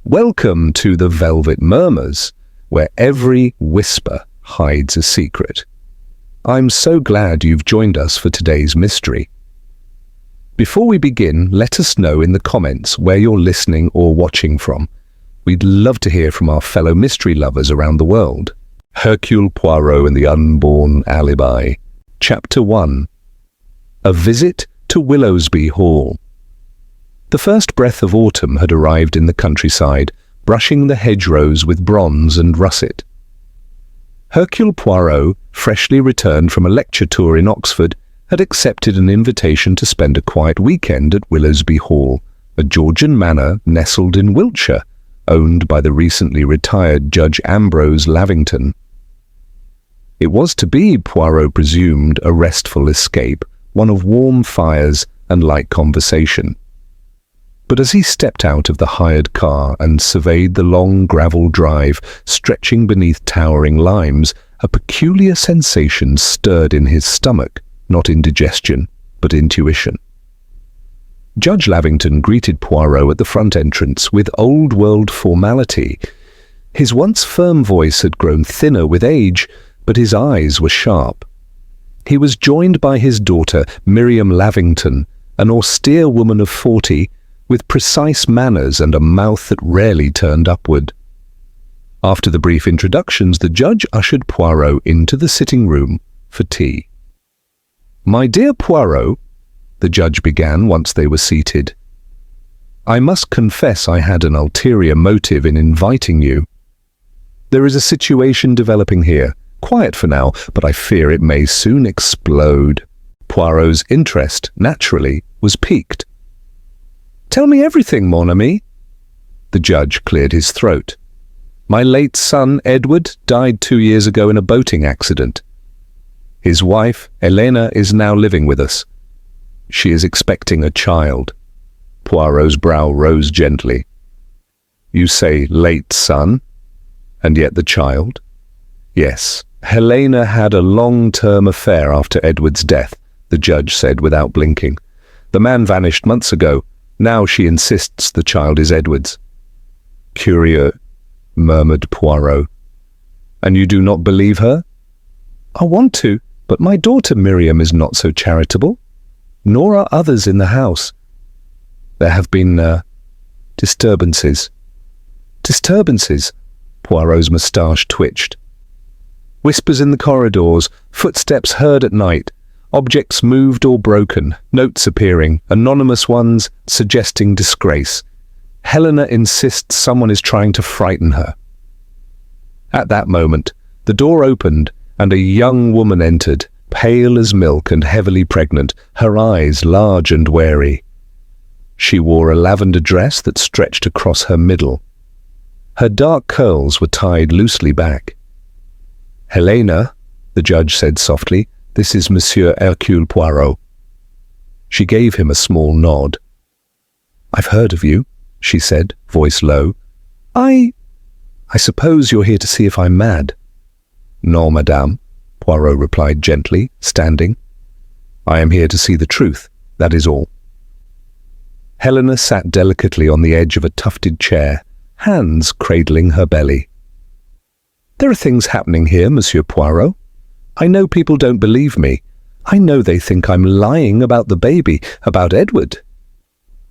Welcome to the Velvet Murmurs, where every whisper hides a secret. I'm so glad you've joined us for today's mystery. Before we begin, let us know in the comments where you're listening or watching from. We'd love to hear from our fellow mystery lovers around the world. Hercule Poirot and the Unborn Alibi. Chapter 1. A Visit to Willowsby Hall. The first breath of autumn had arrived in the countryside, brushing the hedgerows with bronze and russet. Hercule Poirot, freshly returned from a lecture tour in Oxford, had accepted an invitation to spend a quiet weekend at Willowsby Hall, a Georgian manor nestled in Wiltshire, owned by the recently retired Judge Ambrose Lavington. It was to be, Poirot presumed, a restful escape, one of warm fires and light conversation. But as he stepped out of the hired car and surveyed the long gravel drive stretching beneath towering limes, a peculiar sensation stirred in his stomach, not indigestion, but intuition. Judge Lavington greeted Poirot at the front entrance with old-world formality. His once firm voice had grown thinner with age, but his eyes were sharp. He was joined by his daughter, Miriam Lavington, an austere woman of 40, with precise manners and a mouth that rarely turned upward. After the brief introductions, the judge ushered Poirot into the sitting room for tea. "My dear Poirot," the judge began once they were seated, "I must confess I had an ulterior motive in inviting you. There is a situation developing here, quiet for now, but I fear it may soon explode." Poirot's interest, naturally, was piqued. "Tell me everything, mon ami." The judge cleared his throat. "My late son, Edward, died 2 years ago in a boating accident. His wife, Helena, is now living with us. She is expecting a child." Poirot's brow rose gently. "You say late son, and yet the child?" "Yes, Helena had a long-term affair after Edward's death," the judge said without blinking. "The man vanished months ago. Now she insists the child is Edward's." "Curieux," murmured Poirot. "And you do not believe her?" "I want to, but my daughter Miriam is not so charitable. Nor are others in the house. There have been, disturbances." "Disturbances?" Poirot's moustache twitched. "Whispers in the corridors, footsteps heard at night, objects moved or broken, notes appearing, anonymous ones suggesting disgrace. Helena insists someone is trying to frighten her." At that moment, the door opened and a young woman entered, pale as milk and heavily pregnant, her eyes large and wary. She wore a lavender dress that stretched across her middle. Her dark curls were tied loosely back. "Helena," the judge said softly, "this is Monsieur Hercule Poirot." She gave him a small nod. "I've heard of you," she said, voice low. I suppose you're here to see if I'm mad." "Non, madame," Poirot replied gently, standing. "I am here to see the truth, that is all." Helena sat delicately on the edge of a tufted chair, hands cradling her belly. "There are things happening here, Monsieur Poirot. I know people don't believe me. I know they think I'm lying about the baby, about Edward.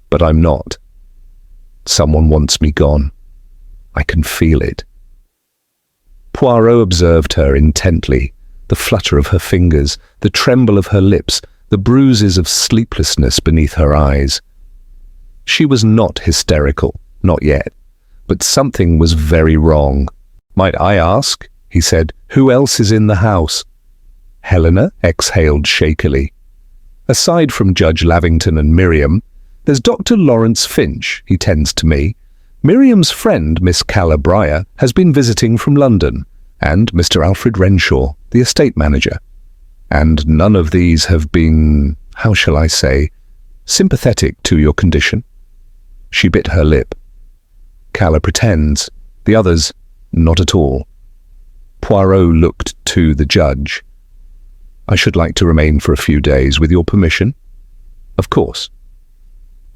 But I'm not. Someone wants me gone. I can feel it." Poirot observed her intently, the flutter of her fingers, the tremble of her lips, the bruises of sleeplessness beneath her eyes. She was not hysterical, not yet, but something was very wrong. "Might I ask," he said, "who else is in the house?" Helena exhaled shakily. "Aside from Judge Lavington and Miriam, there's Dr. Lawrence Finch, he tends to me. Miriam's friend, Miss Calabria, has been visiting from London, and Mr. Alfred Renshaw, the estate manager. And none of these have been, how shall I say, sympathetic to your condition." She bit her lip. "Calla pretends. The others, not at all." Poirot looked to the judge. "I should like to remain for a few days, with your permission." "Of course."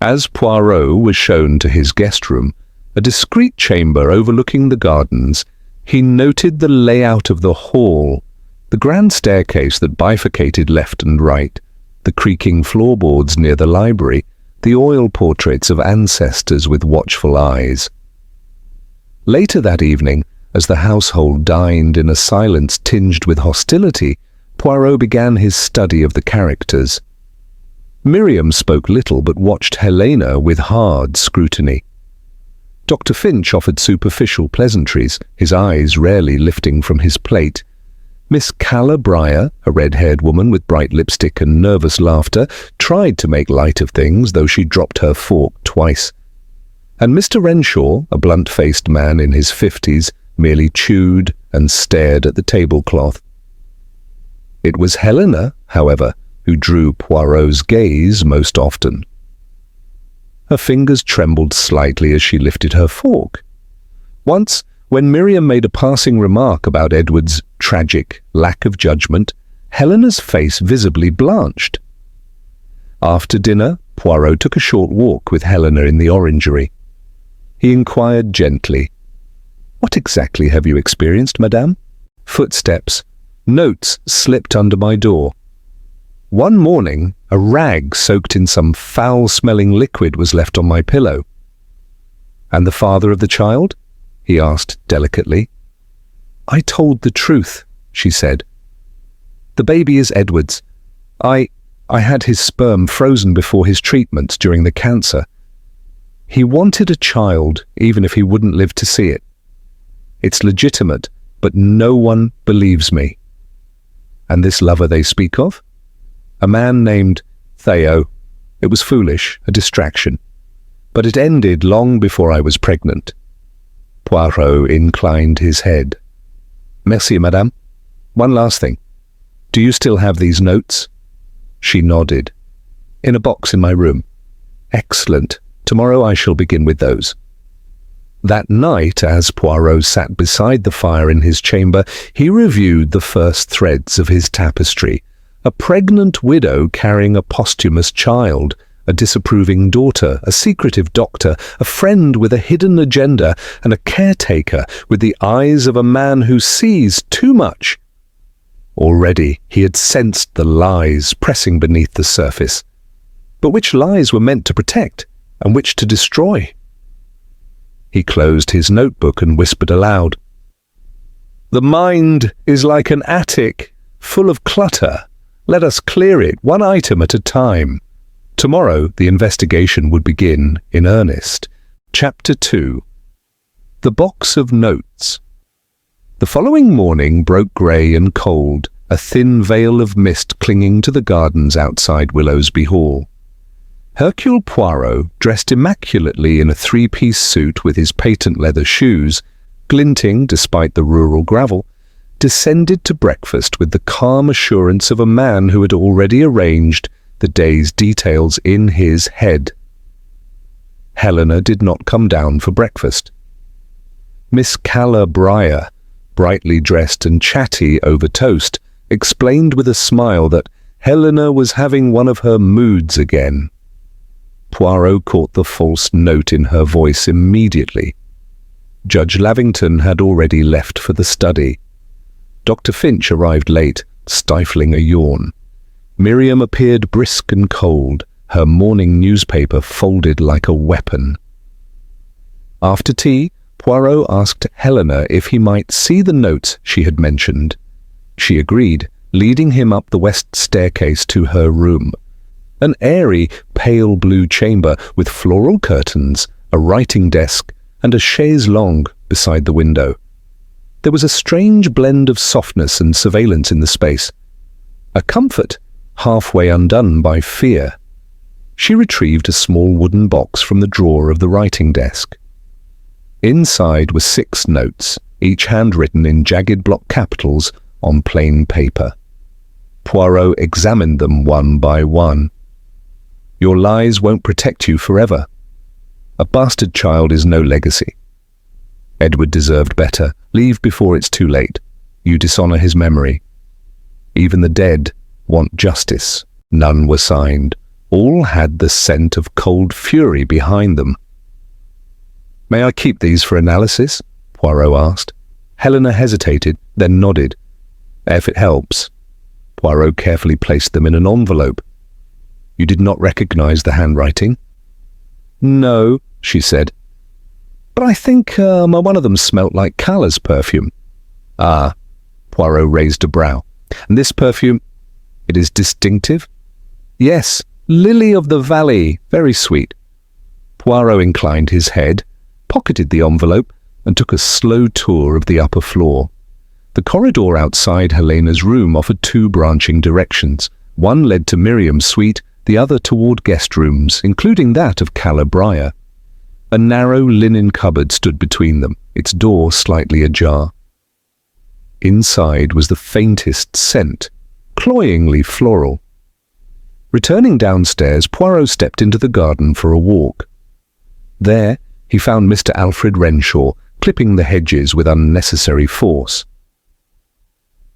As Poirot was shown to his guest room, a discreet chamber overlooking the gardens, he noted the layout of the hall, the grand staircase that bifurcated left and right, the creaking floorboards near the library, the oil portraits of ancestors with watchful eyes. Later that evening, as the household dined in a silence tinged with hostility, Poirot began his study of the characters. Miriam spoke little but watched Helena with hard scrutiny. Dr. Finch offered superficial pleasantries, his eyes rarely lifting from his plate. Miss Calla, a red-haired woman with bright lipstick and nervous laughter, tried to make light of things, though she dropped her fork twice. And Mr. Renshaw, a blunt-faced man in his 50s, merely chewed and stared at the tablecloth. It was Helena, however, who drew Poirot's gaze most often. Her fingers trembled slightly as she lifted her fork. Once, when Miriam made a passing remark about Edward's tragic lack of judgment, Helena's face visibly blanched. After dinner, Poirot took a short walk with Helena in the orangery. He inquired gently, "What exactly have you experienced, madame?" Footsteps. Notes slipped under my door. One morning, a rag soaked in some foul-smelling liquid was left on my pillow. "And the father of the child?" he asked delicately. "I told the truth," she said. "The baby is Edward's. I had his sperm frozen before his treatments during the cancer. He wanted a child, even if he wouldn't live to see it. It's legitimate, but no one believes me." "And this lover they speak of?" "A man named Theo. It was foolish, a distraction. But it ended long before I was pregnant." Poirot inclined his head. "Merci, madame. One last thing. Do you still have these notes?" She nodded. "In a box in my room." "Excellent. Tomorrow I shall begin with those." That night, as Poirot sat beside the fire in his chamber, he reviewed the first threads of his tapestry. A pregnant widow carrying a posthumous child, a disapproving daughter, a secretive doctor, a friend with a hidden agenda, and a caretaker with the eyes of a man who sees too much. Already he had sensed the lies pressing beneath the surface. But which lies were meant to protect, and which to destroy? He closed his notebook and whispered aloud, "The mind is like an attic, full of clutter. Let us clear it one item at a time." Tomorrow the investigation would begin in earnest. Chapter 2. The Box of Notes. The following morning broke grey and cold, a thin veil of mist clinging to the gardens outside Willowsby Hall. Hercule Poirot, dressed immaculately in a three-piece suit with his patent leather shoes, glinting despite the rural gravel, descended to breakfast with the calm assurance of a man who had already arranged the day's details in his head. Helena did not come down for breakfast. Miss Calla, brightly dressed and chatty over toast, explained with a smile that Helena was having one of her moods again. Poirot caught the false note in her voice immediately. Judge Lavington had already left for the study. Dr. Finch arrived late, stifling a yawn. Miriam appeared brisk and cold, her morning newspaper folded like a weapon. After tea, Poirot asked Helena if he might see the notes she had mentioned. She agreed, leading him up the west staircase to her room. An airy, pale blue chamber with floral curtains, a writing desk, and a chaise longue beside the window. There was a strange blend of softness and surveillance in the space. A comfort, halfway undone by fear. She retrieved a small wooden box from the drawer of the writing desk. Inside were 6 notes, each handwritten in jagged block capitals on plain paper. Poirot examined them one by one. "Your lies won't protect you forever. A bastard child is no legacy. Edward deserved better. Leave before it's too late. You dishonor his memory. Even the dead want justice." None were signed. All had the scent of cold fury behind them. May I keep these for analysis? Poirot asked. Helena hesitated, then nodded. If it helps. Poirot carefully placed them in an envelope. You did not recognize the handwriting? No, she said. But I think one of them smelt like Cala's perfume. Ah, Poirot raised a brow. And this perfume, it is distinctive? Yes, Lily of the Valley, very sweet. Poirot inclined his head, pocketed the envelope, and took a slow tour of the upper floor. The corridor outside Helena's room offered two branching directions. One led to Miriam's suite, the other toward guest rooms, including that of Cala Briar. A narrow linen cupboard stood between them, its door slightly ajar. Inside was the faintest scent, cloyingly floral. Returning downstairs, Poirot stepped into the garden for a walk. There, he found Mr. Alfred Renshaw, clipping the hedges with unnecessary force.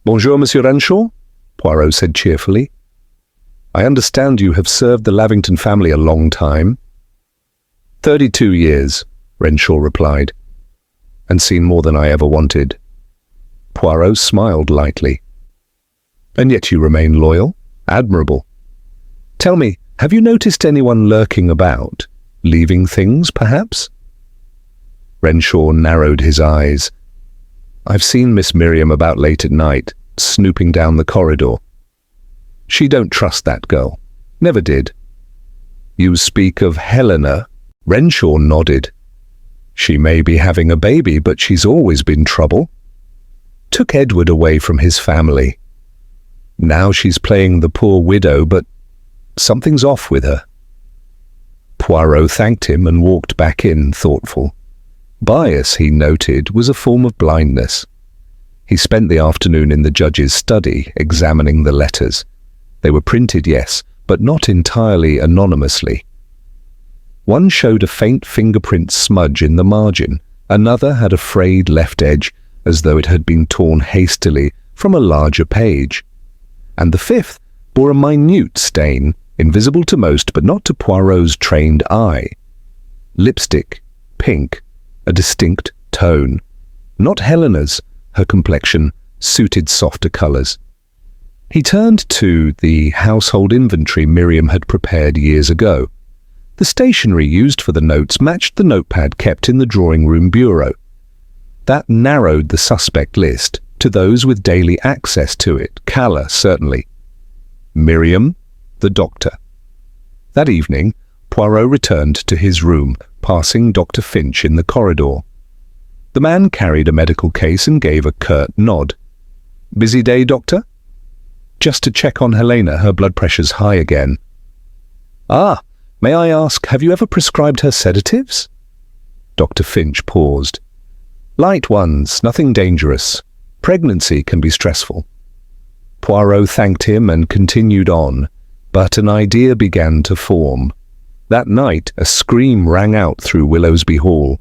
Bonjour, Monsieur Renshaw, Poirot said cheerfully. I understand you have served the Lavington family a long time. 32 years, Renshaw replied, and seen more than I ever wanted. Poirot smiled lightly. And yet you remain loyal? Admirable. Tell me, have you noticed anyone lurking about? Leaving things, perhaps? Renshaw narrowed his eyes. I've seen Miss Miriam about late at night, snooping down the corridor. She don't trust that girl. Never did. You speak of Helena? Renshaw nodded. She may be having a baby, but she's always been trouble. Took Edward away from his family. Now she's playing the poor widow, but something's off with her. Poirot thanked him and walked back in, thoughtful. Bias, he noted, was a form of blindness. He spent the afternoon in the judge's study, examining the letters. They were printed, yes, but not entirely anonymously. One showed a faint fingerprint smudge in the margin. Another had a frayed left edge, as though it had been torn hastily from a larger page. And the fifth bore a minute stain, invisible to most but not to Poirot's trained eye. Lipstick, pink, a distinct tone. Not Helena's, her complexion suited softer colours. He turned to the household inventory Miriam had prepared years ago. The stationery used for the notes matched the notepad kept in the drawing-room bureau. That narrowed the suspect list to those with daily access to it, Cala certainly. Miriam, the doctor. That evening, Poirot returned to his room, passing Dr. Finch in the corridor. The man carried a medical case and gave a curt nod. Busy day, doctor? Just to check on Helena, her blood pressure's high again. Ah, may I ask, have you ever prescribed her sedatives? Dr. Finch paused. Light ones, nothing dangerous. Pregnancy can be stressful. Poirot thanked him and continued on, but an idea began to form. That night, a scream rang out through Willowsby Hall.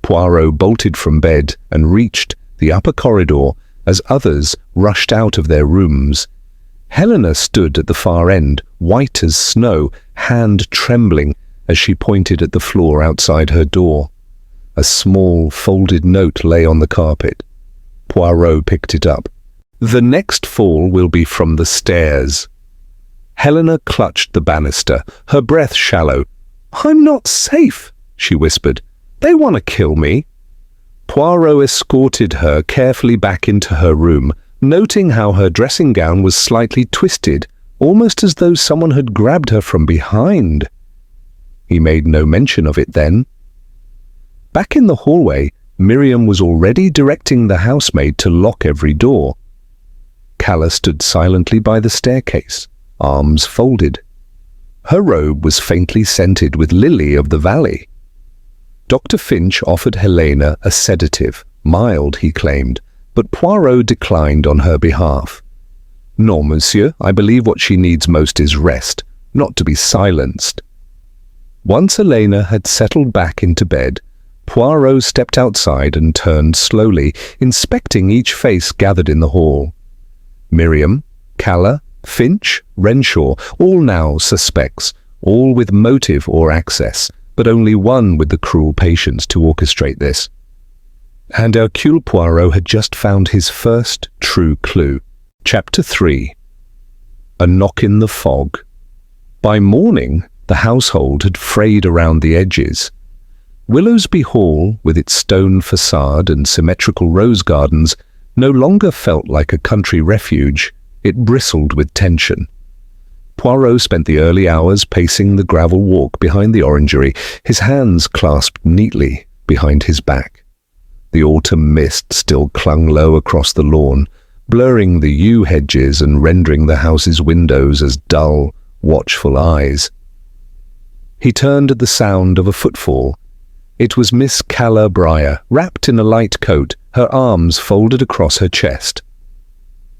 Poirot bolted from bed and reached the upper corridor as others rushed out of their rooms. Helena stood at the far end, white as snow, hand trembling as she pointed at the floor outside her door. A small, folded note lay on the carpet. Poirot picked it up. The next fall will be from the stairs. Helena clutched the banister, her breath shallow. I'm not safe, she whispered. They want to kill me. Poirot escorted her carefully back into her room, noting how her dressing gown was slightly twisted, almost as though someone had grabbed her from behind. He made no mention of it then. Back in the hallway, Miriam was already directing the housemaid to lock every door. Cala stood silently by the staircase, arms folded. Her robe was faintly scented with lily of the valley. Dr. Finch offered Helena a sedative, mild, he claimed, but Poirot declined on her behalf. No, monsieur, I believe what she needs most is rest, not to be silenced. Once Helena had settled back into bed, Poirot stepped outside and turned slowly, inspecting each face gathered in the hall. Miriam, Cala, Finch, Renshaw, all now suspects, all with motive or access, but only one with the cruel patience to orchestrate this. And Hercule Poirot had just found his first true clue. Chapter 3. A knock in the fog. By morning, the household had frayed around the edges. Willowsby Hall, with its stone facade and symmetrical rose gardens, no longer felt like a country refuge. It bristled with tension. Poirot spent the early hours pacing the gravel walk behind the orangery, his hands clasped neatly behind his back. The autumn mist still clung low across the lawn, blurring the yew hedges and rendering the house's windows as dull, watchful eyes. He turned at the sound of a footfall. It was Miss Calla Briar, wrapped in a light coat, her arms folded across her chest.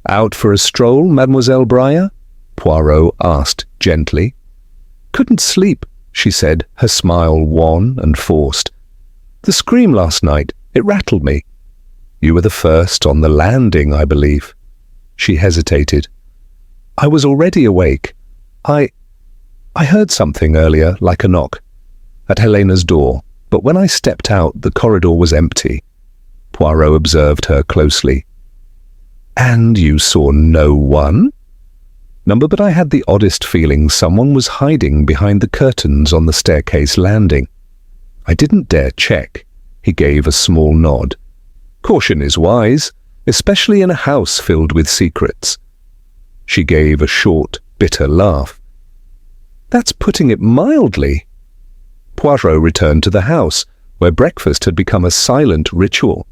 "Out for a stroll, Mademoiselle Briar?" Poirot asked gently. "Couldn't sleep," she said, her smile wan and forced. "The scream last night, it rattled me." "You were the first on the landing, I believe." She hesitated. "I was already awake. I heard something earlier, like a knock, at Helena's door, but when I stepped out, the corridor was empty." Poirot observed her closely. "And you saw no one?" "No, but I had the oddest feeling someone was hiding behind the curtains on the staircase landing. I didn't dare check." He gave a small nod. "Caution is wise, especially in a house filled with secrets." She gave a short, bitter laugh. "That's putting it mildly." Poirot returned to the house, where breakfast had become a silent ritual.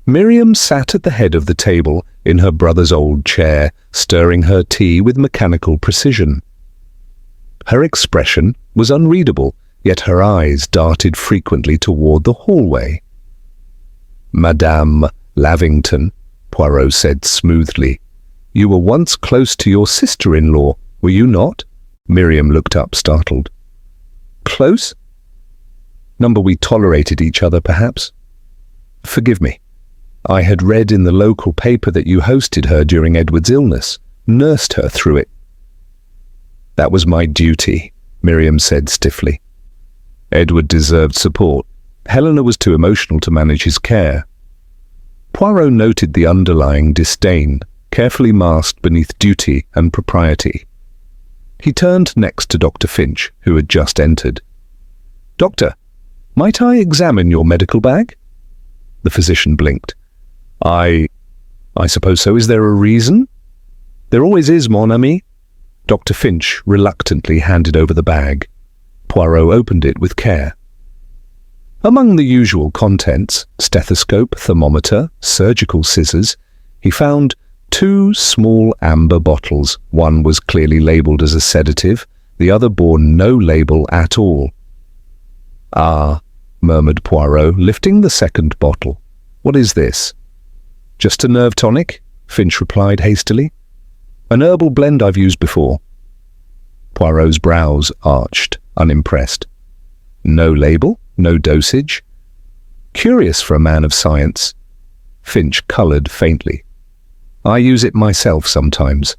Miriam sat at the head of the table in her brother's old chair, stirring her tea with mechanical precision. Her expression was unreadable, yet her eyes darted frequently toward the hallway. "Madame Lavington," Poirot said smoothly, "you were once close to your sister-in-law, were you not?" Miriam looked up, startled. "Close? Number we tolerated each other, perhaps?" "Forgive me. I had read in the local paper that you hosted her during Edward's illness, nursed her through it." "That was my duty," Miriam said stiffly. "Edward deserved support. Helena was too emotional to manage his care." Poirot noted the underlying disdain, carefully masked beneath duty and propriety. He turned next to Dr. Finch, who had just entered. "Doctor, might I examine your medical bag?" The physician blinked. I suppose so. Is there a reason?" "There always is, mon ami." Dr. Finch reluctantly handed over the bag. Poirot opened it with care. Among the usual contents, stethoscope, thermometer, surgical scissors, he found 2 small amber bottles. One was clearly labelled as a sedative, the other bore no label at all. "Ah," murmured Poirot, lifting the second bottle. "What is this?" "Just a nerve tonic," Finch replied hastily. "An herbal blend I've used before." Poirot's brows arched, unimpressed. "No label? No dosage?" "Curious for a man of science." Finch coloured faintly. "I use it myself sometimes."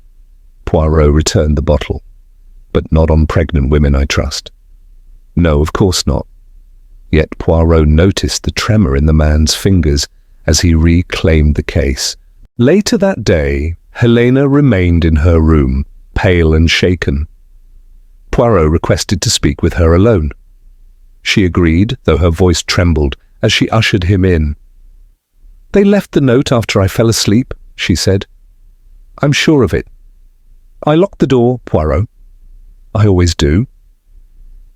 Poirot returned the bottle. "But not on pregnant women, I trust." "No, of course not." Yet Poirot noticed the tremor in the man's fingers as he reclaimed the case. Later that day, Helena remained in her room, pale and shaken. Poirot requested to speak with her alone. She agreed, though her voice trembled as she ushered him in. "They left the note after I fell asleep," she said. "I'm sure of it." "I locked the door, Poirot." "I always do."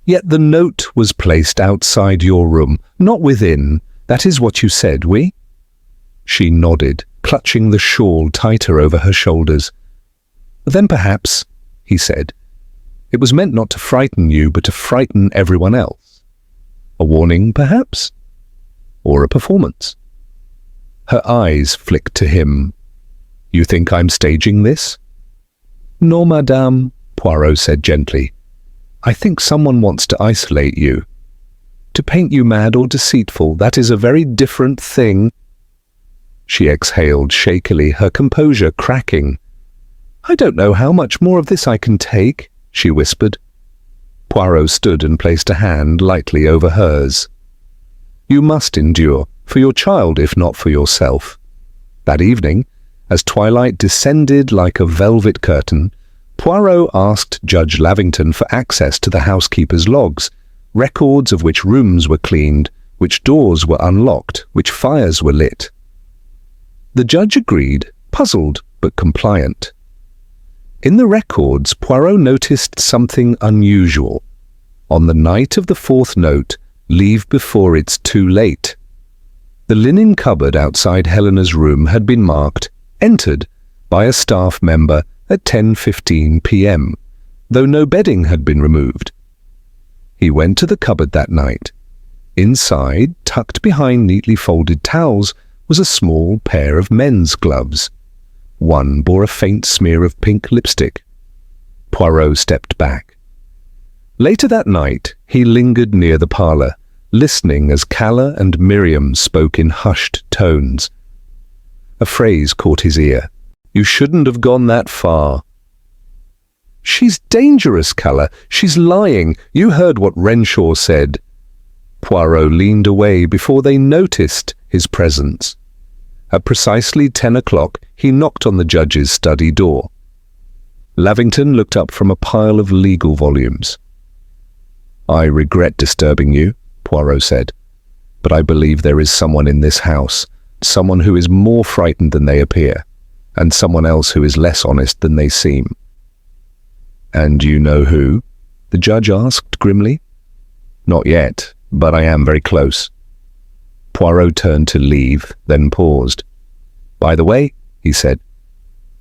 "Yet the note was placed outside your room, not within. That is what you said, oui?" She nodded, clutching the shawl tighter over her shoulders. "Then perhaps," he said, "it was meant not to frighten you, but to frighten everyone else. A warning, perhaps? Or a performance?" Her eyes flicked to him. "You think I'm staging this?" "No, madame," Poirot said gently. "I think someone wants to isolate you. To paint you mad or deceitful, that is a very different thing." She exhaled shakily, her composure cracking. "I don't know how much more of this I can take," she whispered. Poirot stood and placed a hand lightly over hers. "You must endure, for your child if not for yourself." That evening, as twilight descended like a velvet curtain, Poirot asked Judge Lavington for access to the housekeeper's logs, records of which rooms were cleaned, which doors were unlocked, which fires were lit. The judge agreed, puzzled but compliant. In the records, Poirot noticed something unusual. On the night of the fourth note, "Leave before it's too late," the linen cupboard outside Helena's room had been marked "Entered" by a staff member at 10:15 p.m., though no bedding had been removed. He went to the cupboard that night. Inside, tucked behind neatly folded towels, was a small pair of men's gloves. One bore a faint smear of pink lipstick. Poirot stepped back. Later that night, he lingered near the parlour, listening as Calla and Miriam spoke in hushed tones. A phrase caught his ear. "You shouldn't have gone that far." "She's dangerous, Calla. She's lying. You heard what Renshaw said." Poirot leaned away before they noticed his presence. At precisely 10 o'clock, he knocked on the judge's study door. Lavington looked up from a pile of legal volumes. "I regret disturbing you," Poirot said, "but I believe there is someone in this house, someone who is more frightened than they appear, and someone else who is less honest than they seem." "And you know who?" the judge asked grimly. "Not yet, but I am very close." Poirot turned to leave, then paused. "By the way," he said,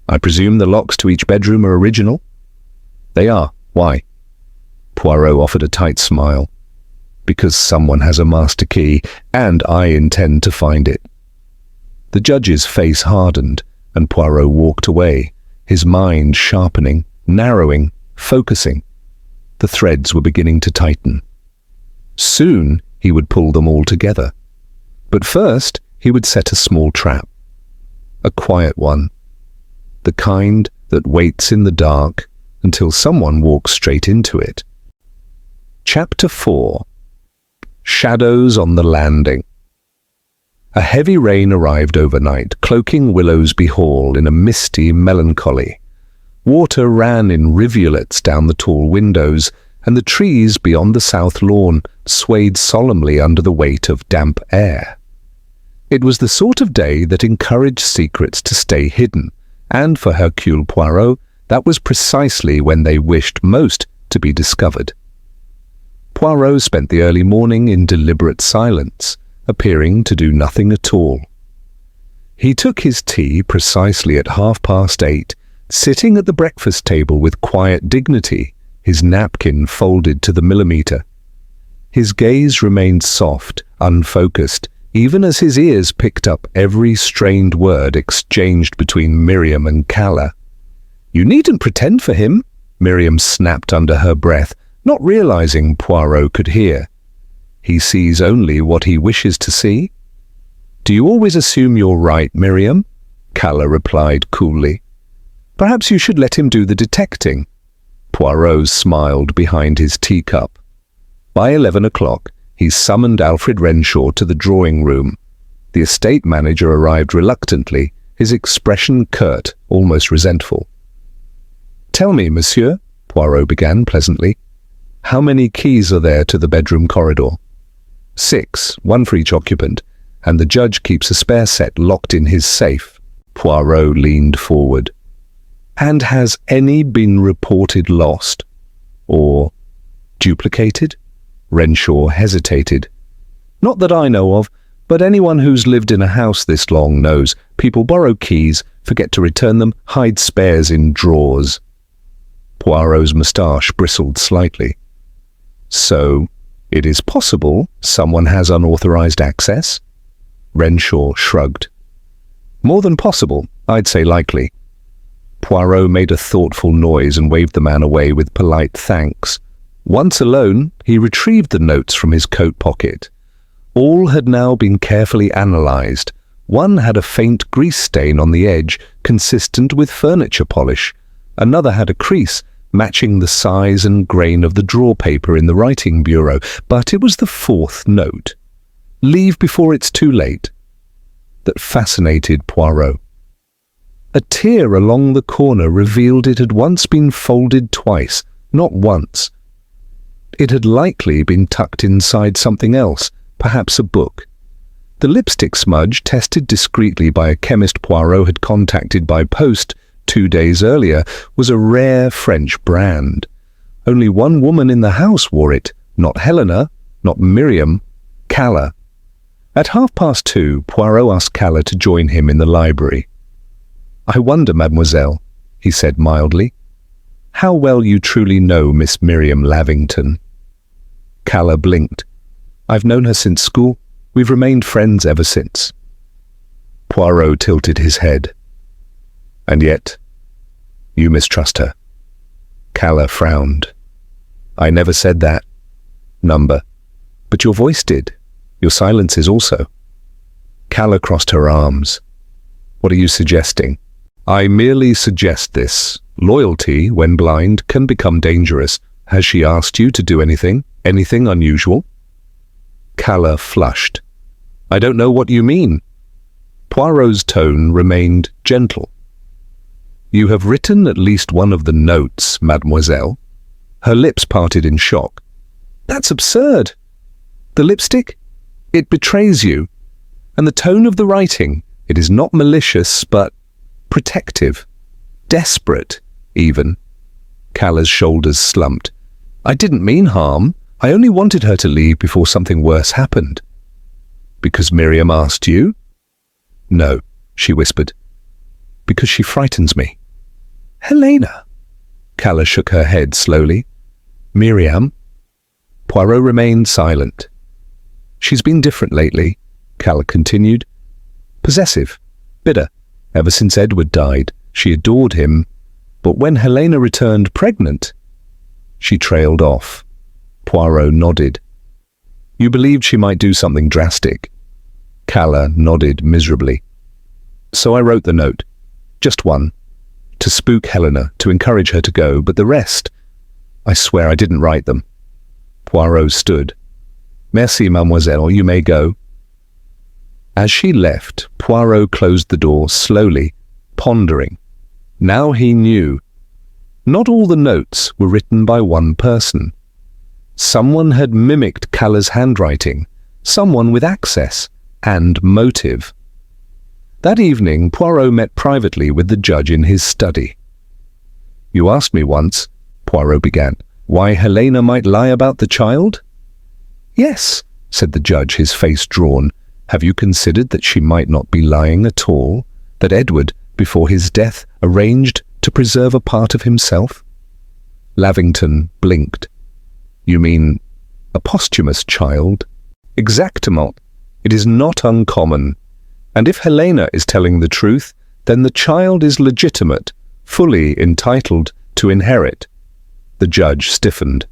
"I presume the locks to each bedroom are original?" "They are. Why?" Poirot offered a tight smile. "Because someone has a master key, and I intend to find it." The judge's face hardened, and Poirot walked away, his mind sharpening, narrowing, focusing. The threads were beginning to tighten. Soon he would pull them all together. But first he would set a small trap. A quiet one. The kind that waits in the dark until someone walks straight into it. Chapter 4. Shadows on the Landing. A heavy rain arrived overnight, cloaking Willowsby Hall in a misty melancholy. Water ran in rivulets down the tall windows, and the trees beyond the south lawn swayed solemnly under the weight of damp air. It was the sort of day that encouraged secrets to stay hidden, and for Hercule Poirot, that was precisely when they wished most to be discovered. Poirot spent the early morning in deliberate silence, appearing to do nothing at all. He took his tea precisely at 8:30, sitting at the breakfast table with quiet dignity, his napkin folded to the millimetre. His gaze remained soft, unfocused, even as his ears picked up every strained word exchanged between Miriam and Calla. "You needn't pretend for him," Miriam snapped under her breath, not realizing Poirot could hear. "He sees only what he wishes to see." "Do you always assume you're right, Miriam?" Calla replied coolly. "Perhaps you should let him do the detecting." Poirot smiled behind his teacup. By 11 o'clock, he summoned Alfred Renshaw to the drawing room. The estate manager arrived reluctantly, his expression curt, almost resentful. "Tell me, monsieur," Poirot began pleasantly, "how many keys are there to the bedroom corridor?" "6, one for each occupant, and the judge keeps a spare set locked in his safe." Poirot leaned forward. "And has any been reported lost? Or duplicated?" Renshaw hesitated. "Not that I know of, but anyone who's lived in a house this long knows people borrow keys, forget to return them, hide spares in drawers." Poirot's moustache bristled slightly. "So, it is possible someone has unauthorized access?" Renshaw shrugged. "More than possible, I'd say likely." Poirot made a thoughtful noise and waved the man away with polite thanks. Once alone, he retrieved the notes from his coat pocket. All had now been carefully analyzed. One had a faint grease stain on the edge, consistent with furniture polish. Another had a crease, matching the size and grain of the drawer paper in the writing bureau, but it was the fourth note, "Leave before it's too late," that fascinated Poirot. A tear along the corner revealed it had once been folded twice, not once. It had likely been tucked inside something else, perhaps a book. The lipstick smudge, tested discreetly by a chemist Poirot had contacted by post 2 days earlier, was a rare French brand. Only one woman in the house wore it, not Helena, not Miriam, Calla. At 2:30, Poirot asked Calla to join him in the library. "I wonder, mademoiselle," he said mildly, "how well you truly know Miss Miriam Lavington." Calla blinked. "I've known her since school. We've remained friends ever since." Poirot tilted his head. "And yet, you mistrust her." Calla frowned. "I never said that, number. But your voice did. Your silences also." Calla crossed her arms. "What are you suggesting?" "I merely suggest this. Loyalty, when blind, can become dangerous. Has she asked you to do anything? Anything unusual?" Calla flushed. "I don't know what you mean." Poirot's tone remained gentle. "You have written at least one of the notes, mademoiselle." Her lips parted in shock. "That's absurd. The lipstick? It betrays you. And the tone of the writing, it is not malicious, but protective. Desperate, even." Calla's shoulders slumped. "I didn't mean harm. I only wanted her to leave before something worse happened." "Because Miriam asked you?" "No," she whispered. "Because she frightens me." "Helena!" Calla shook her head slowly. "Miriam?" Poirot remained silent. "She's been different lately," Calla continued. "Possessive, bitter. Ever since Edward died, she adored him. But when Helena returned pregnant..." She trailed off. Poirot nodded. "You believed she might do something drastic?" Calla nodded miserably. "So I wrote the note. Just one. To spook Helena, to encourage her to go, but the rest, I swear I didn't write them." Poirot stood. "Merci, mademoiselle, you may go." As she left, Poirot closed the door slowly, pondering. Now he knew. Not all the notes were written by one person. Someone had mimicked Calla's handwriting, someone with access and motive. That evening, Poirot met privately with the judge in his study. "You asked me once," Poirot began, "why Helena might lie about the child?" "Yes," said the judge, his face drawn. "Have you considered that she might not be lying at all? That Edward, before his death, arranged to preserve a part of himself?" Lavington blinked. "You mean a posthumous child?" "Exactement. It is not uncommon. And if Helena is telling the truth, then the child is legitimate, fully entitled to inherit." The judge stiffened.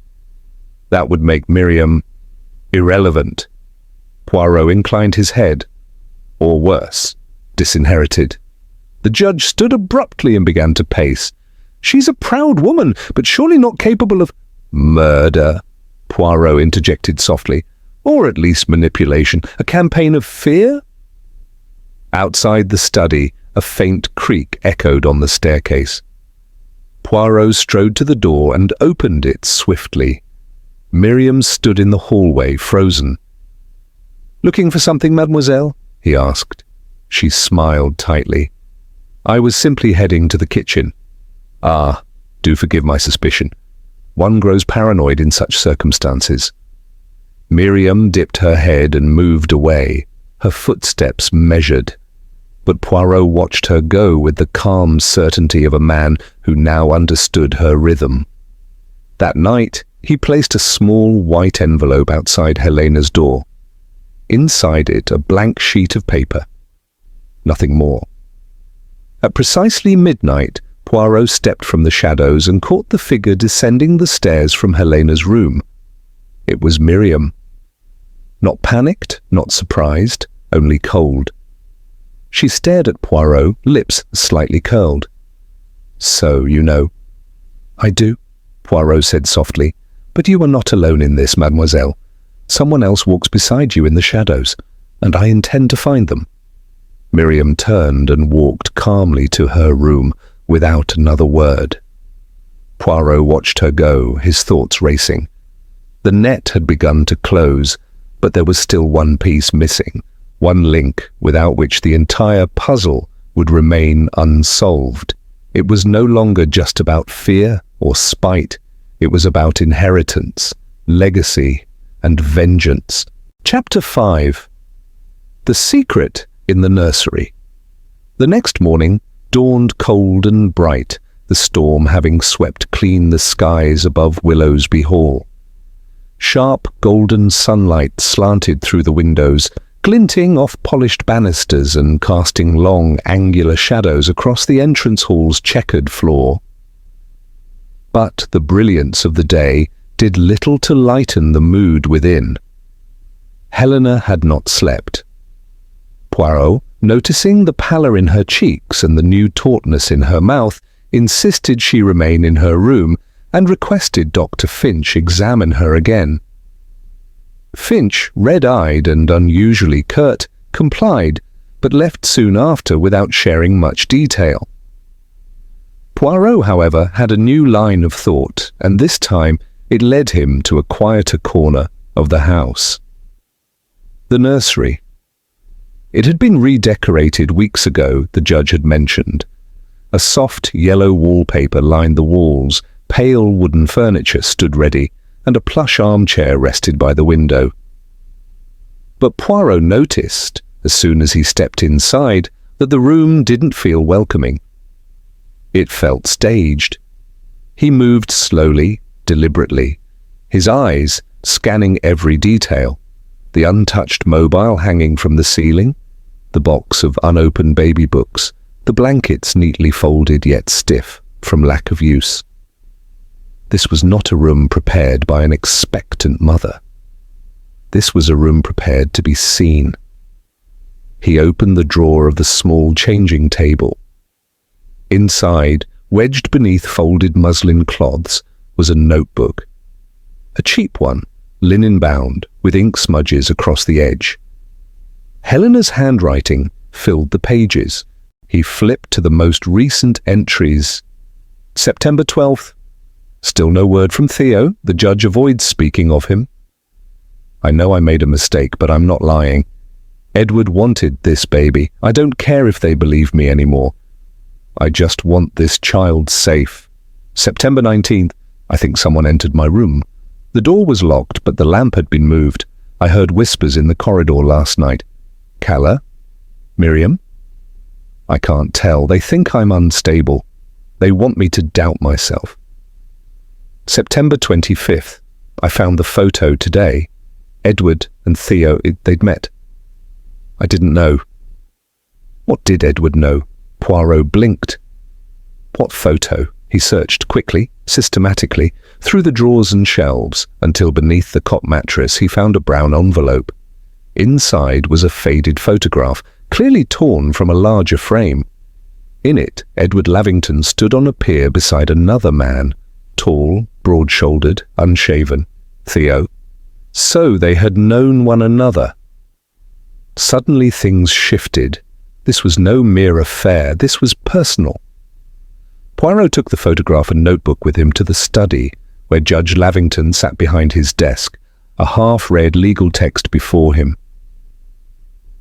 "That would make Miriam irrelevant." Poirot inclined his head. "Or worse, disinherited." The judge stood abruptly and began to pace. "She's a proud woman, but surely not capable of—" "Murder," Poirot interjected softly. "Or at least manipulation. A campaign of fear?" Outside the study, a faint creak echoed on the staircase. Poirot strode to the door and opened it swiftly. Miriam stood in the hallway, frozen. "Looking for something, mademoiselle?" he asked. She smiled tightly. "I was simply heading to the kitchen." "Ah, do forgive my suspicion. One grows paranoid in such circumstances." Miriam dipped her head and moved away, her footsteps measured. But Poirot watched her go with the calm certainty of a man who now understood her rhythm. That night, he placed a small white envelope outside Helena's door. Inside it, a blank sheet of paper. Nothing more. At precisely midnight, Poirot stepped from the shadows and caught the figure descending the stairs from Helena's room. It was Miriam. Not panicked, not surprised, only cold. She stared at Poirot, lips slightly curled. "So, you know." "I do," Poirot said softly. "But you are not alone in this, mademoiselle. Someone else walks beside you in the shadows, and I intend to find them." Miriam turned and walked calmly to her room without another word. Poirot watched her go, his thoughts racing. The net had begun to close, but there was still one piece missing, one link without which the entire puzzle would remain unsolved. It was no longer just about fear or spite. It was about inheritance, legacy, and vengeance. Chapter 5. The Secret in the Nursery. The next morning dawned cold and bright, the storm having swept clean the skies above Willowsby Hall. Sharp golden sunlight slanted through the windows, glinting off polished banisters and casting long, angular shadows across the entrance hall's checkered floor. But the brilliance of the day did little to lighten the mood within. Helena had not slept. Poirot, noticing the pallor in her cheeks and the new tautness in her mouth, insisted she remain in her room and requested Dr. Finch examine her again. Finch, red-eyed and unusually curt, complied, but left soon after without sharing much detail. Poirot, however, had a new line of thought, and this time it led him to a quieter corner of the house. The nursery. It had been redecorated weeks ago, the judge had mentioned. A soft yellow wallpaper lined the walls, pale wooden furniture stood ready, and a plush armchair rested by the window. But Poirot noticed, as soon as he stepped inside, that the room didn't feel welcoming. It felt staged. He moved slowly, deliberately, his eyes scanning every detail, the untouched mobile hanging from the ceiling, the box of unopened baby books, the blankets neatly folded yet stiff from lack of use. This was not a room prepared by an expectant mother. This was a room prepared to be seen. He opened the drawer of the small changing table. Inside, wedged beneath folded muslin cloths, was a notebook. A cheap one, linen-bound, with ink smudges across the edge. Helena's handwriting filled the pages. He flipped to the most recent entries. September 12th. Still no word from Theo. The judge avoids speaking of him. I know I made a mistake, but I'm not lying. Edward wanted this baby. I don't care if they believe me anymore. I just want this child safe. September 19th. I think someone entered my room. The door was locked, but the lamp had been moved. I heard whispers in the corridor last night. Calla? Miriam? I can't tell. They think I'm unstable. They want me to doubt myself. September 25th. I found the photo today. Edward and Theo, they'd met. I didn't know. What did Edward know? Poirot blinked. What photo? He searched quickly, systematically, through the drawers and shelves, until beneath the cot mattress he found a brown envelope. Inside was a faded photograph, clearly torn from a larger frame. In it, Edward Lavington stood on a pier beside another man, tall, broad-shouldered, unshaven, Theo. So they had known one another. Suddenly things shifted. This was no mere affair, this was personal. Poirot took the photograph and notebook with him to the study, where Judge Lavington sat behind his desk, a half-read legal text before him.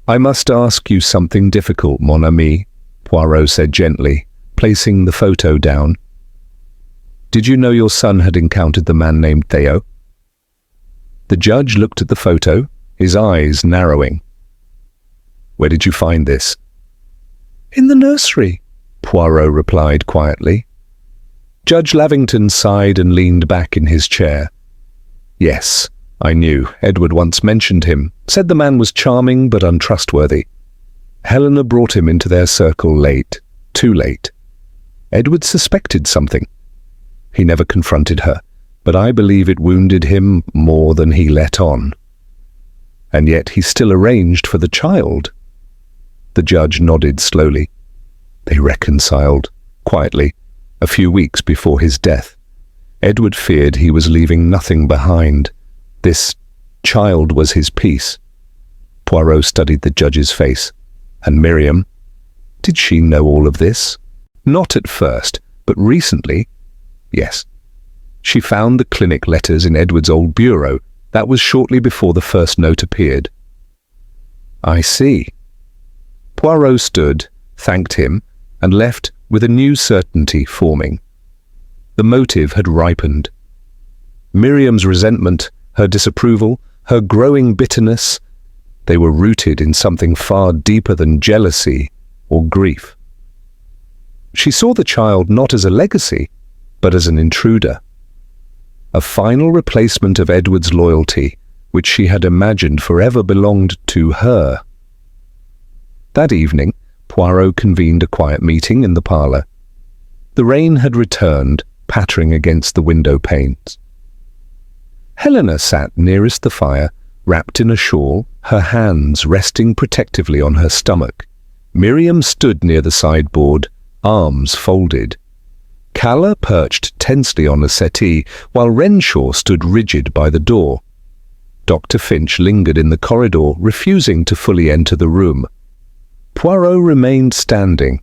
I must ask you something difficult, mon ami, Poirot said gently, placing the photo down. Did you know your son had encountered the man named Theo? The judge looked at the photo, his eyes narrowing. Where did you find this? In the nursery, Poirot replied quietly. Judge Lavington sighed and leaned back in his chair. Yes, I knew. Edward once mentioned him, said the man was charming but untrustworthy. Helena brought him into their circle late, too late. Edward suspected something. He never confronted her, but I believe it wounded him more than he let on. And yet he still arranged for the child. The judge nodded slowly. They reconciled, quietly, a few weeks before his death. Edward feared he was leaving nothing behind. This child was his peace. Poirot studied the judge's face. And Miriam? Did she know all of this? Not at first, but recently, yes. She found the clinic letters in Edward's old bureau. That was shortly before the first note appeared. I see. Poirot stood, thanked him, and left with a new certainty forming. The motive had ripened. Miriam's resentment, her disapproval, her growing bitterness, they were rooted in something far deeper than jealousy or grief. She saw the child not as a legacy, but as an intruder. A final replacement of Edward's loyalty, which she had imagined forever belonged to her. That evening, Poirot convened a quiet meeting in the parlour. The rain had returned, pattering against the window panes. Helena sat nearest the fire, wrapped in a shawl, her hands resting protectively on her stomach. Miriam stood near the sideboard, arms folded. Calla perched tensely on a settee, while Renshaw stood rigid by the door. Dr. Finch lingered in the corridor, refusing to fully enter the room. Poirot remained standing.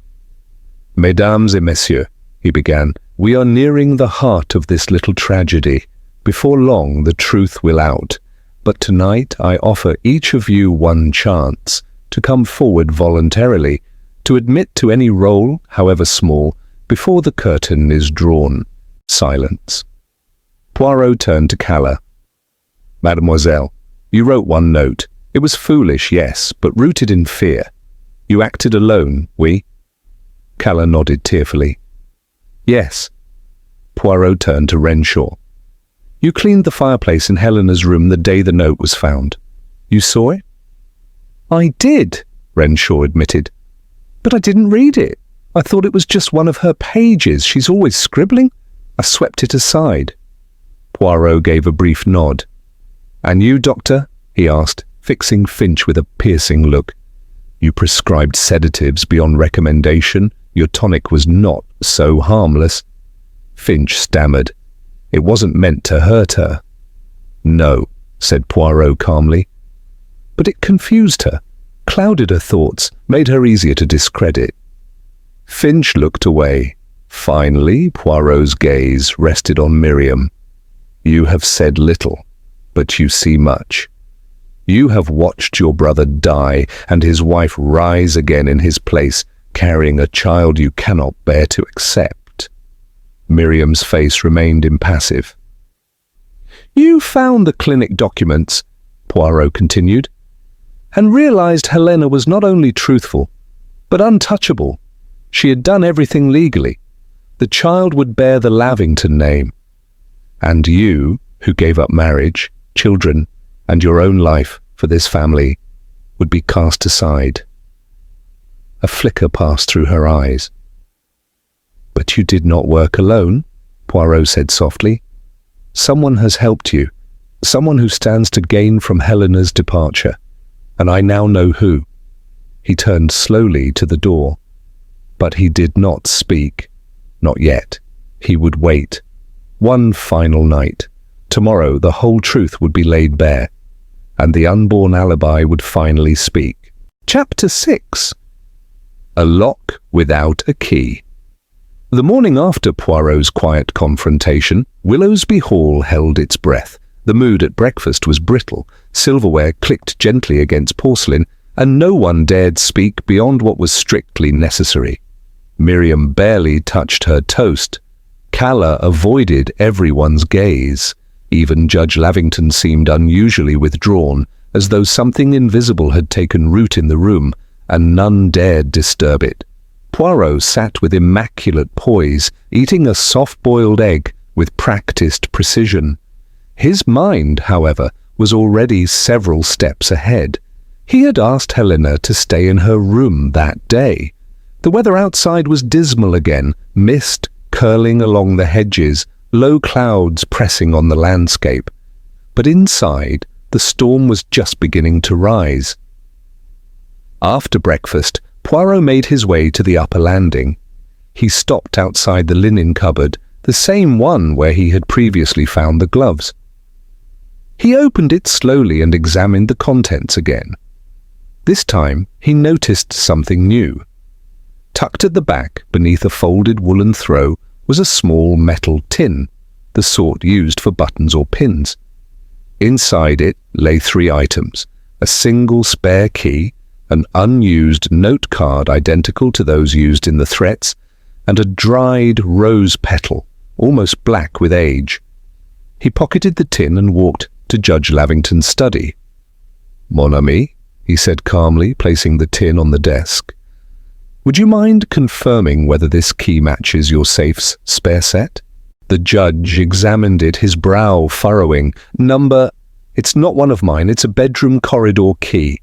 Mesdames et messieurs, he began, we are nearing the heart of this little tragedy. Before long the truth will out, but tonight I offer each of you one chance to come forward voluntarily, to admit to any role, however small, before the curtain is drawn. Silence. Poirot turned to Calla. Mademoiselle, you wrote one note. It was foolish, yes, but rooted in fear. You acted alone, oui? Calla nodded tearfully. Yes. Poirot turned to Renshaw. You cleaned the fireplace in Helena's room the day the note was found. You saw it? I did, Renshaw admitted. But I didn't read it. I thought it was just one of her pages. She's always scribbling. I swept it aside. Poirot gave a brief nod. And you, Doctor? He asked, fixing Finch with a piercing look. You prescribed sedatives beyond recommendation. Your tonic was not so harmless. Finch stammered. It wasn't meant to hurt her. No, said Poirot calmly. But it confused her, clouded her thoughts, made her easier to discredit. Finch looked away. Finally, Poirot's gaze rested on Miriam. You have said little, but you see much. You have watched your brother die and his wife rise again in his place, carrying a child you cannot bear to accept. Miriam's face remained impassive. You found the clinic documents, Poirot continued, and realized Helena was not only truthful, but untouchable. She had done everything legally. The child would bear the Lavington name. And you, who gave up marriage, children, and your own life for this family, would be cast aside. A flicker passed through her eyes. But you did not work alone, Poirot said softly. Someone has helped you, someone who stands to gain from Helena's departure, and I now know who. He turned slowly to the door, but he did not speak. Not yet. He would wait. One final night. Tomorrow the whole truth would be laid bare, and the unborn alibi would finally speak. Chapter 6. A lock without a key. The morning after Poirot's quiet confrontation, Willowsby Hall held its breath. The mood at breakfast was brittle, silverware clicked gently against porcelain, and no one dared speak beyond what was strictly necessary. Miriam barely touched her toast. Calla avoided everyone's gaze. Even Judge Lavington seemed unusually withdrawn, as though something invisible had taken root in the room, and none dared disturb it. Poirot sat with immaculate poise, eating a soft-boiled egg with practiced precision. His mind, however, was already several steps ahead. He had asked Helena to stay in her room that day. The weather outside was dismal again, mist curling along the hedges, low clouds pressing on the landscape. But inside, the storm was just beginning to rise. After breakfast, Poirot made his way to the upper landing. He stopped outside the linen cupboard the same one where he had previously found the gloves. He opened it slowly and examined the contents again. This time he noticed something new. Tucked at the back, beneath a folded woolen throw, was a small metal tin, the sort used for buttons or pins. Inside it lay 3 items: a single spare key, an unused note card identical to those used in the threats, and a dried rose petal, almost black with age. He pocketed the tin and walked to Judge Lavington's study. "Mon ami," he said calmly, placing the tin on the desk. "Would you mind confirming whether this key matches your safe's spare set?" The judge examined it, his brow furrowing. "It's not one of mine, it's a bedroom corridor key,"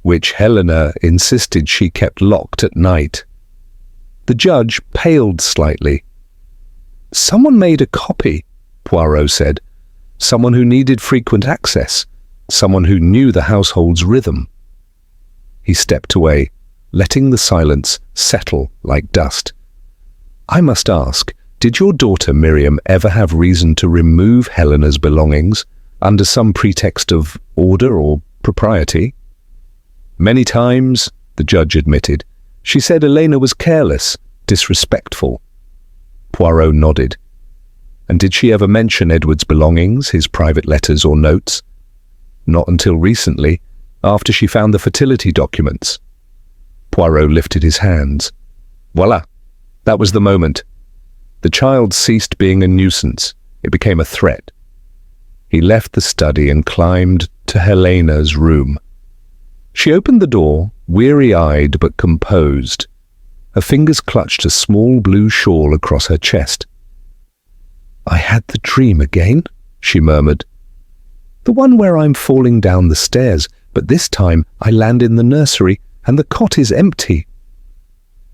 which Helena insisted she kept locked at night. The judge paled slightly. "Someone made a copy," Poirot said. "Someone who needed frequent access. Someone who knew the household's rhythm." He stepped away, letting the silence settle like dust. "I must ask, did your daughter Miriam ever have reason to remove Helena's belongings under some pretext of order or propriety?" "Many times," the judge admitted. "She said Helena was careless, disrespectful." Poirot nodded. "And did she ever mention Edward's belongings, his private letters or notes?" "Not until recently, after she found the fertility documents." Poirot lifted his hands. "Voila, that was the moment. The child ceased being a nuisance. It became a threat." He left the study and climbed to Helena's room. She opened the door, weary-eyed but composed. Her fingers clutched a small blue shawl across her chest. "I had the dream again," she murmured. "The one where I'm falling down the stairs, but this time I land in the nursery and the cot is empty."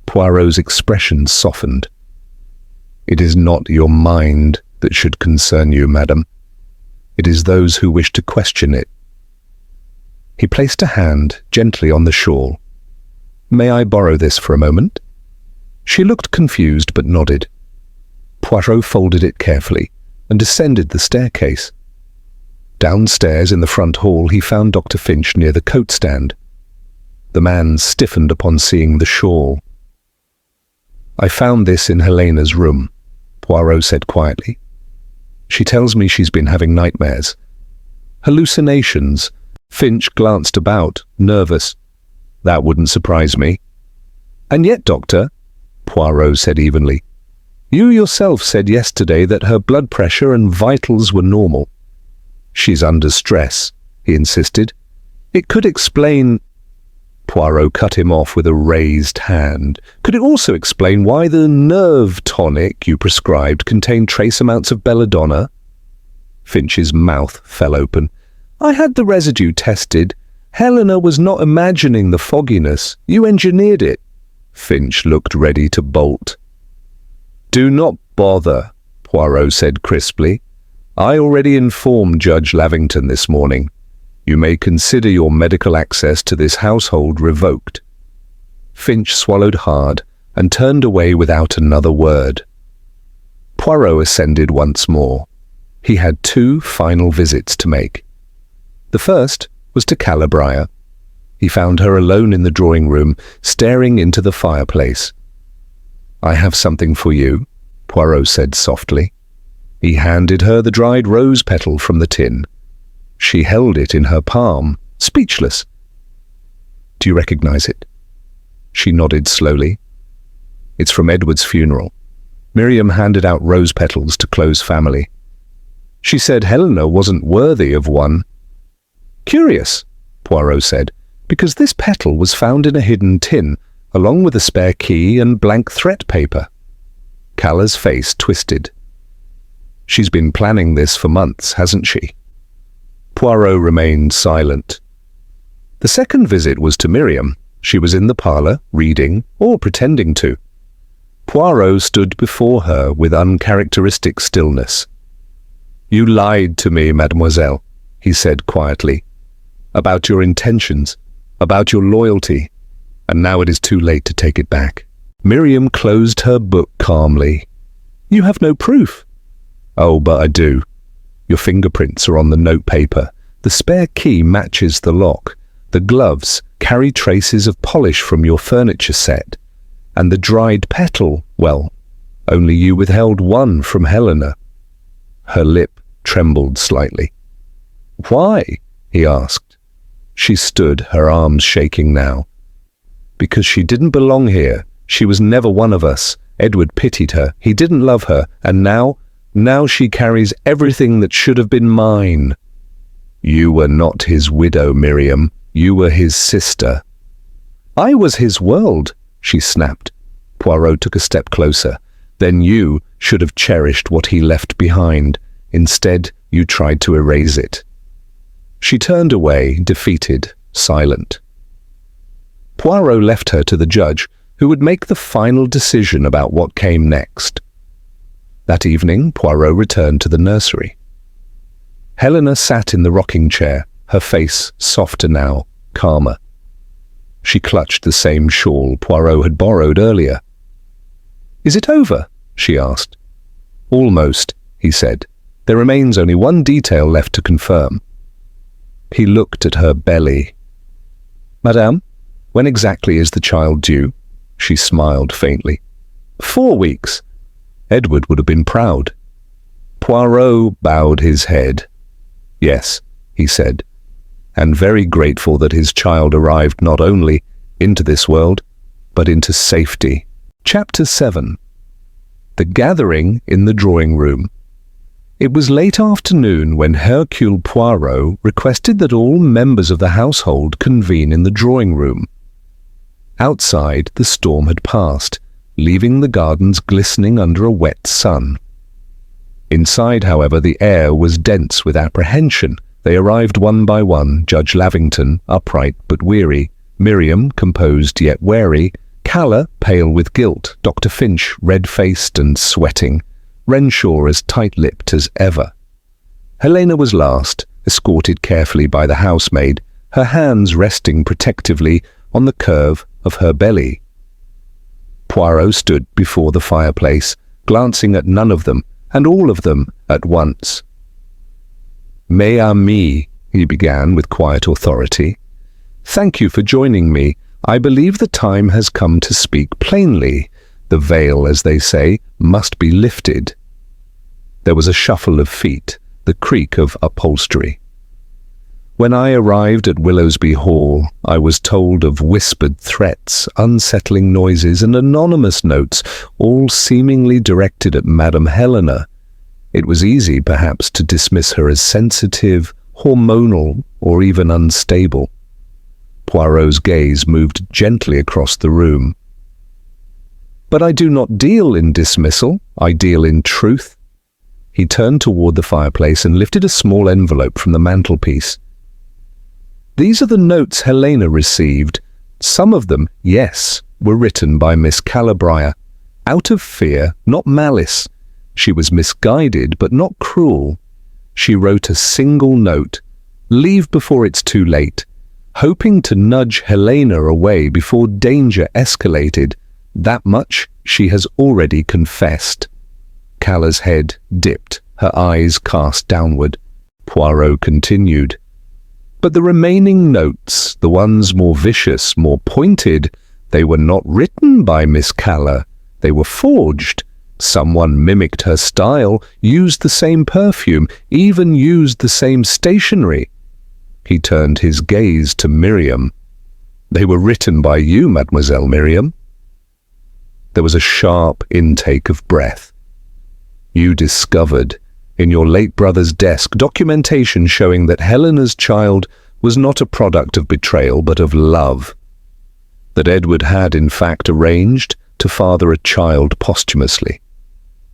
Poirot's expression softened. "It is not your mind that should concern you, madam. It is those who wish to question it." He placed a hand gently on the shawl. "May I borrow this for a moment?" She looked confused but nodded. Poirot folded it carefully and descended the staircase. Downstairs in the front hall he found Dr. Finch near the coat stand. The man stiffened upon seeing the shawl. "I found this in Helena's room," Poirot said quietly. "She tells me she's been having nightmares. Hallucinations." Finch glanced about, nervous. "That wouldn't surprise me." "And yet, Doctor," Poirot said evenly, "you yourself said yesterday that her blood pressure and vitals were normal." "She's under stress," he insisted. "It could explain—" Poirot cut him off with a raised hand. "Could it also explain why the nerve tonic you prescribed contained trace amounts of belladonna?" Finch's mouth fell open. "I had the residue tested. Helena was not imagining the fogginess. You engineered it." Finch looked ready to bolt. "Do not bother," Poirot said crisply. "I already informed Judge Lavington this morning. You may consider your medical access to this household revoked." Finch swallowed hard and turned away without another word. Poirot ascended once more. He had 2 final visits to make. The first was to Calabria. He found her alone in the drawing room, staring into the fireplace. "I have something for you," Poirot said softly. He handed her the dried rose petal from the tin. She held it in her palm, speechless. "Do you recognize it?" She nodded slowly. "It's from Edward's funeral. Miriam handed out rose petals to close family. She said Helena wasn't worthy of one." "Curious," Poirot said, "because this petal was found in a hidden tin, along with a spare key and blank threat paper." Calla's face twisted. "She's been planning this for months, hasn't she?" Poirot remained silent. The second visit was to Miriam. She was in the parlour, reading, or pretending to. Poirot stood before her with uncharacteristic stillness. "You lied to me, mademoiselle," he said quietly, "about your intentions, about your loyalty, and now it is too late to take it back." Miriam closed her book calmly. You have no proof." "Oh, but I do. Your fingerprints are on the notepaper. The spare key matches the lock. The gloves carry traces of polish from your furniture set. And the dried petal, well, only you withheld one from Helena." Her lip trembled slightly. "Why?" he asked. She stood, her arms shaking now. "Because she didn't belong here. She was never one of us. Edward pitied her. He didn't love her. And now she carries everything that should have been mine." "You were not his widow, Miriam. You were his sister." "I was his world," she snapped. Poirot took a step closer. "Then you should have cherished what he left behind. Instead, you tried to erase it." She turned away, defeated, silent. Poirot left her to the judge, who would make the final decision about what came next. That evening, Poirot returned to the nursery. Helena sat in the rocking chair, her face softer now, calmer. She clutched the same shawl Poirot had borrowed earlier. "Is it over?" she asked. "Almost," he said. "There remains only one detail left to confirm." He looked at her belly. "Madame, when exactly is the child due?" She smiled faintly. 4 weeks. Edward would have been proud. Poirot bowed his head. "Yes," he said, "and very grateful that his child arrived not only into this world, but into safety." Chapter 7. The gathering in the drawing room. It was late afternoon when Hercule Poirot requested that all members of the household convene in the drawing room. Outside, the storm had passed, leaving the gardens glistening under a wet sun. Inside, however, the air was dense with apprehension. They arrived one by one: Judge Lavington, upright but weary; Miriam, composed yet wary; Calla, pale with guilt; Dr. Finch, red-faced and sweating; Renshaw as tight-lipped as ever. Helena was last, escorted carefully by the housemaid, her hands resting protectively on the curve of her belly. Poirot stood before the fireplace, glancing at none of them, and all of them at once. "Mes amis," he began with quiet authority, "thank you for joining me. I believe the time has come to speak plainly. The veil, as they say, must be lifted." There was a shuffle of feet, the creak of upholstery. "When I arrived at Willowsby Hall, I was told of whispered threats, unsettling noises, and anonymous notes, all seemingly directed at Madame Helena. It was easy, perhaps, to dismiss her as sensitive, hormonal, or even unstable." Poirot's gaze moved gently across the room. "But I do not deal in dismissal, I deal in truth." He turned toward the fireplace and lifted a small envelope from the mantelpiece. "These are the notes Helena received. Some of them, yes, were written by Miss Calabria, out of fear, not malice. She was misguided, but not cruel. She wrote a single note: 'Leave before it's too late,' hoping to nudge Helena away before danger escalated. That much she has already confessed." Calla's head dipped, her eyes cast downward. Poirot continued. "But the remaining notes, the ones more vicious, more pointed, they were not written by Miss Calla. They were forged. Someone mimicked her style, used the same perfume, even used the same stationery." He turned his gaze to Miriam. "They were written by you, Mademoiselle Miriam." There was a sharp intake of breath. "You discovered in your late brother's desk documentation showing that Helena's child was not a product of betrayal but of love. That Edward had in fact arranged to father a child posthumously.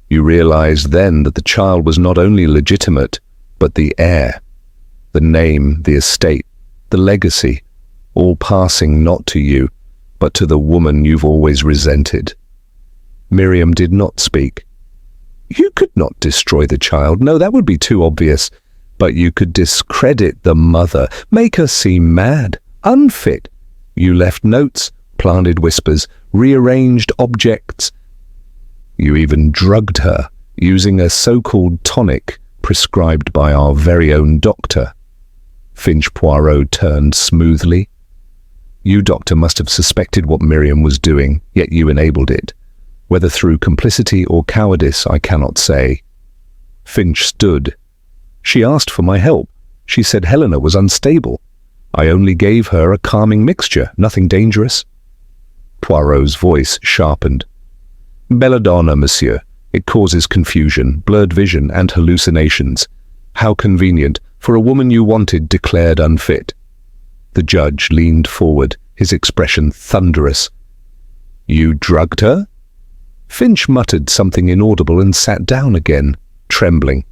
You realized then that the child was not only legitimate, but the heir. The name, the estate, the legacy, all passing not to you, but to the woman you've always resented." Miriam did not speak. "You could not destroy the child. No, that would be too obvious. But you could discredit the mother, make her seem mad, unfit. You left notes, planted whispers, rearranged objects. You even drugged her, using a so-called tonic prescribed by our very own doctor. Finch Poirot turned smoothly. You, doctor, must have suspected what Miriam was doing, yet you enabled it. Whether through complicity or cowardice, I cannot say. Finch stood. She asked for my help. She said Helena was unstable. I only gave her a calming mixture, nothing dangerous. Poirot's voice sharpened. Belladonna, monsieur. It causes confusion, blurred vision, and hallucinations. How convenient for a woman you wanted declared unfit. The judge leaned forward, his expression thunderous. You drugged her? Finch muttered something inaudible and sat down again, trembling.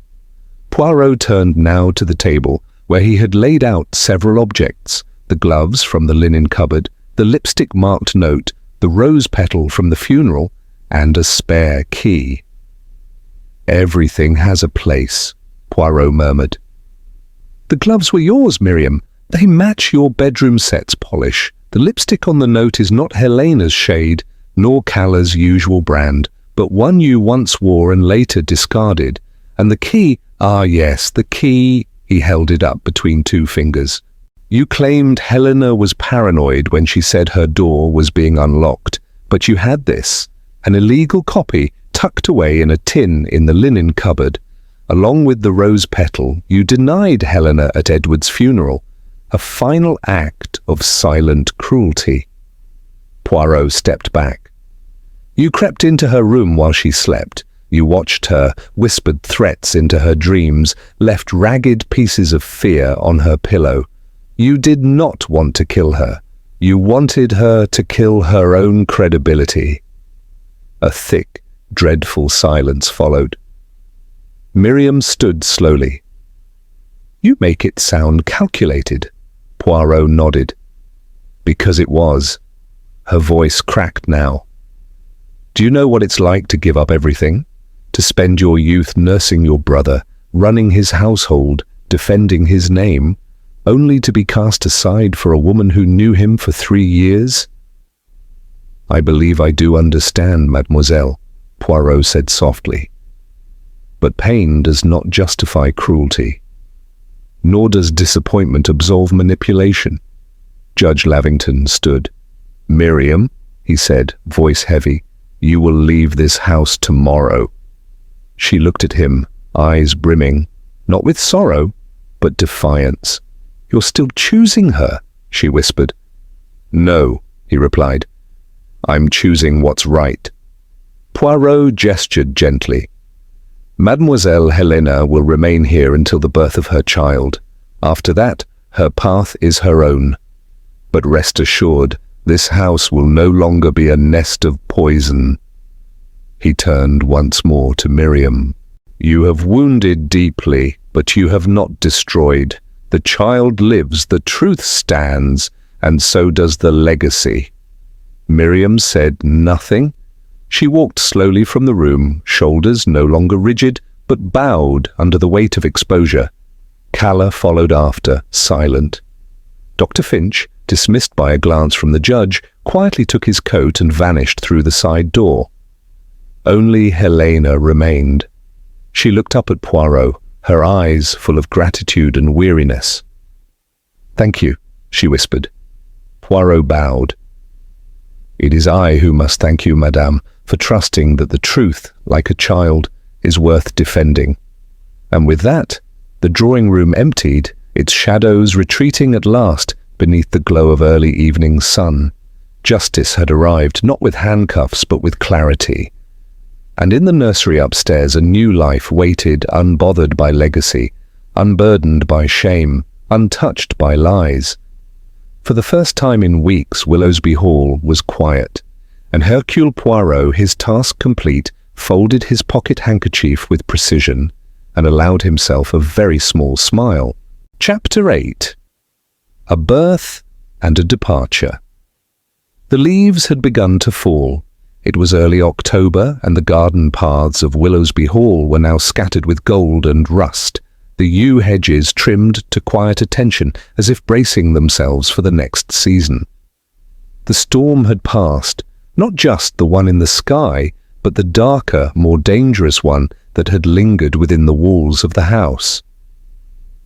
Poirot turned now to the table, where he had laid out several objects, the gloves from the linen cupboard, the lipstick-marked note, the rose petal from the funeral, and a spare key. Everything has a place, Poirot murmured. The gloves were yours, Miriam. They match your bedroom set's polish. The lipstick on the note is not Helena's shade, nor Cala's usual brand, but one you once wore and later discarded. And the key, ah yes, the key, he held it up between two fingers. You claimed Helena was paranoid when she said her door was being unlocked, but you had this, an illegal copy tucked away in a tin in the linen cupboard. Along with the rose petal, you denied Helena at Edward's funeral, a final act of silent cruelty. Poirot stepped back. You crept into her room while she slept. You watched her, whispered threats into her dreams, left ragged pieces of fear on her pillow. You did not want to kill her. You wanted her to kill her own credibility. A thick, dreadful silence followed. Miriam stood slowly. You make it sound calculated. Poirot nodded. Because it was. Her voice cracked now. Do you know what it's like to give up everything? To spend your youth nursing your brother, running his household, defending his name, only to be cast aside for a woman who knew him for 3 years? I believe I do understand, mademoiselle, Poirot said softly. But pain does not justify cruelty. Nor does disappointment absolve manipulation. Judge Lavington stood. Miriam, he said, voice heavy, you will leave this house tomorrow. She looked at him, eyes brimming, not with sorrow, but defiance. You're still choosing her, she whispered. No, he replied. I'm choosing what's right. Poirot gestured gently. Mademoiselle Helena will remain here until the birth of her child. After that, her path is her own. But rest assured, this house will no longer be a nest of poison. He turned once more to Miriam. You have wounded deeply, but you have not destroyed. The child lives, the truth stands, and so does the legacy. Miriam said nothing. She walked slowly from the room, shoulders no longer rigid, but bowed under the weight of exposure. Cala followed after, silent. Dr. Finch, dismissed by a glance from the judge, quietly took his coat and vanished through the side door. Only Helena remained. She looked up at Poirot, her eyes full of gratitude and weariness. Thank you, she whispered. Poirot bowed. It is I who must thank you, madame, for trusting that the truth, like a child, is worth defending. And with that, the drawing-room emptied, its shadows retreating at last beneath the glow of early evening sun. Justice had arrived, not with handcuffs, but with clarity. And in the nursery upstairs a new life waited, unbothered by legacy, unburdened by shame, untouched by lies. For the first time in weeks, Willowsby Hall was quiet, and Hercule Poirot, his task complete, folded his pocket handkerchief with precision and allowed himself a very small smile. Chapter 8. A Birth and a Departure. The leaves had begun to fall. It was early October, and the garden paths of Willowsby Hall were now scattered with gold and rust, the yew hedges trimmed to quiet attention as if bracing themselves for the next season. The storm had passed, not just the one in the sky, but the darker, more dangerous one that had lingered within the walls of the house.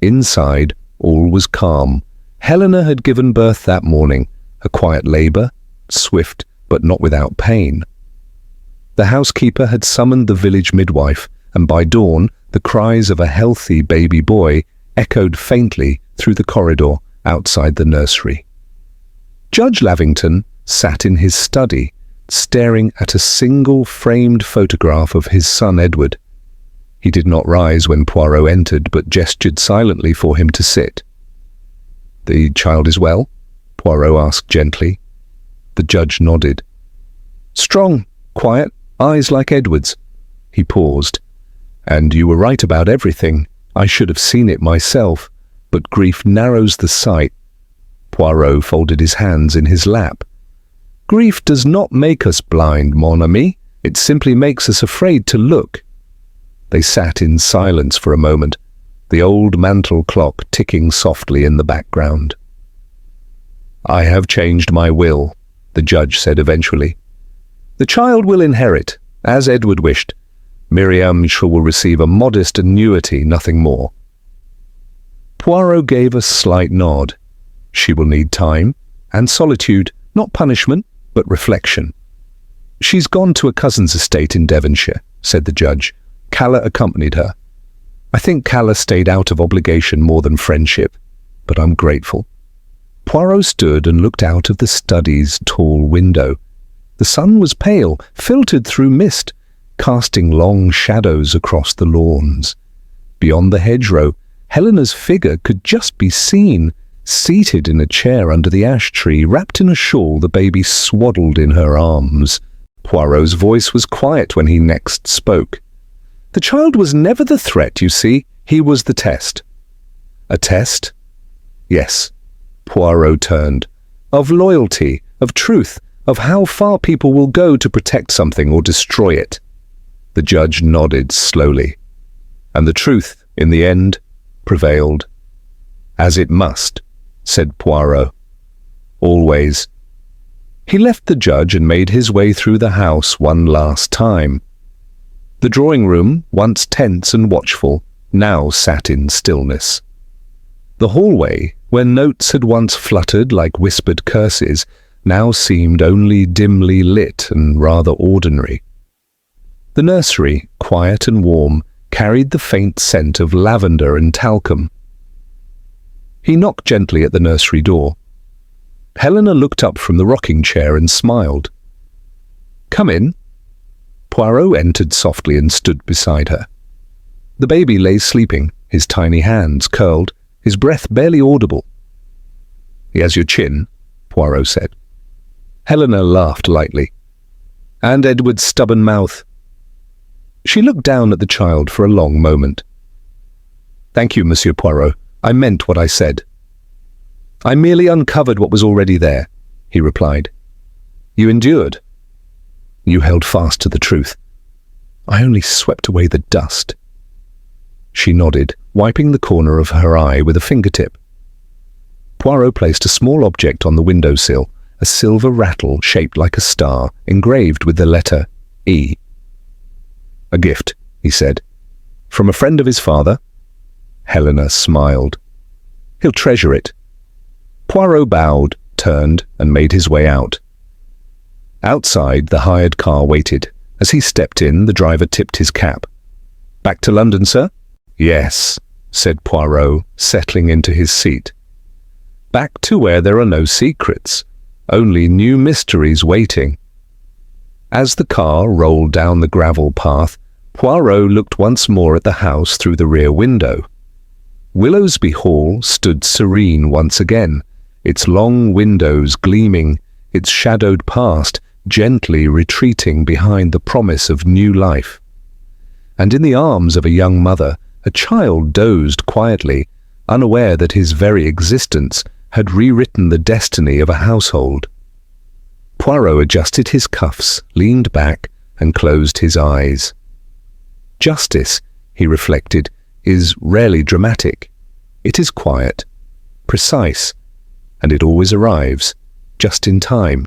Inside, all was calm. Helena had given birth that morning, a quiet labor, swift but not without pain. The housekeeper had summoned the village midwife, and by dawn the cries of a healthy baby boy echoed faintly through the corridor outside the nursery. Judge Lavington sat in his study, staring at a single framed photograph of his son Edward. He did not rise when Poirot entered, but gestured silently for him to sit. "The child is well?" Poirot asked gently. The judge nodded. "Strong, quiet, eyes like Edward's." He paused. "And you were right about everything. I should have seen it myself, but grief narrows the sight." Poirot folded his hands in his lap. "Grief does not make us blind, mon ami. It simply makes us afraid to look." They sat in silence for a moment, the old mantel clock ticking softly in the background. "I have changed my will," the judge said eventually. "The child will inherit, as Edward wished. Miriam will receive a modest annuity, nothing more." Poirot gave a slight nod. "She will need time and solitude, not punishment, but reflection." "She's gone to a cousin's estate in Devonshire," said the judge. "Calla accompanied her. I think Calla stayed out of obligation more than friendship, but I'm grateful." Poirot stood and looked out of the study's tall window. The sun was pale, filtered through mist, casting long shadows across the lawns. Beyond the hedgerow, Helena's figure could just be seen, seated in a chair under the ash tree, wrapped in a shawl the baby swaddled in her arms. Poirot's voice was quiet when he next spoke. "The child was never the threat, you see. He was the test." "A test?" "Yes." Poirot turned. "Of loyalty, of truth, of how far people will go to protect something or destroy it." The judge nodded slowly. "And the truth, in the end, prevailed." "As it must," said Poirot. "Always." He left the judge and made his way through the house one last time. The drawing room, once tense and watchful, now sat in stillness. The hallway, where notes had once fluttered like whispered curses, now seemed only dimly lit and rather ordinary. The nursery, quiet and warm, carried the faint scent of lavender and talcum. He knocked gently at the nursery door. Helena looked up from the rocking chair and smiled. "Come in." Poirot entered softly and stood beside her. The baby lay sleeping, his tiny hands curled, his breath barely audible. "He has your chin," Poirot said. Helena laughed lightly. "And Edward's stubborn mouth." She looked down at the child for a long moment. "Thank you, Monsieur Poirot. I meant what I said." "I merely uncovered what was already there," he replied. "You endured. You held fast to the truth. I only swept away the dust." She nodded, wiping the corner of her eye with a fingertip. Poirot placed a small object on the windowsill, a silver rattle shaped like a star, engraved with the letter E. "A gift," he said. "From a friend of his father?" Helena smiled. "He'll treasure it." Poirot bowed, turned, and made his way out. Outside, the hired car waited. As he stepped in, the driver tipped his cap. "Back to London, sir?" "Yes," said Poirot, settling into his seat. "Back to where there are no secrets, only new mysteries waiting." As the car rolled down the gravel path, Poirot looked once more at the house through the rear window. Willowsby Hall stood serene once again, its long windows gleaming, its shadowed past gently retreating behind the promise of new life. And in the arms of a young mother, a child dozed quietly, unaware that his very existence had rewritten the destiny of a household. Poirot adjusted his cuffs, leaned back, and closed his eyes. Justice, he reflected, is rarely dramatic. It is quiet, precise, and it always arrives, just in time.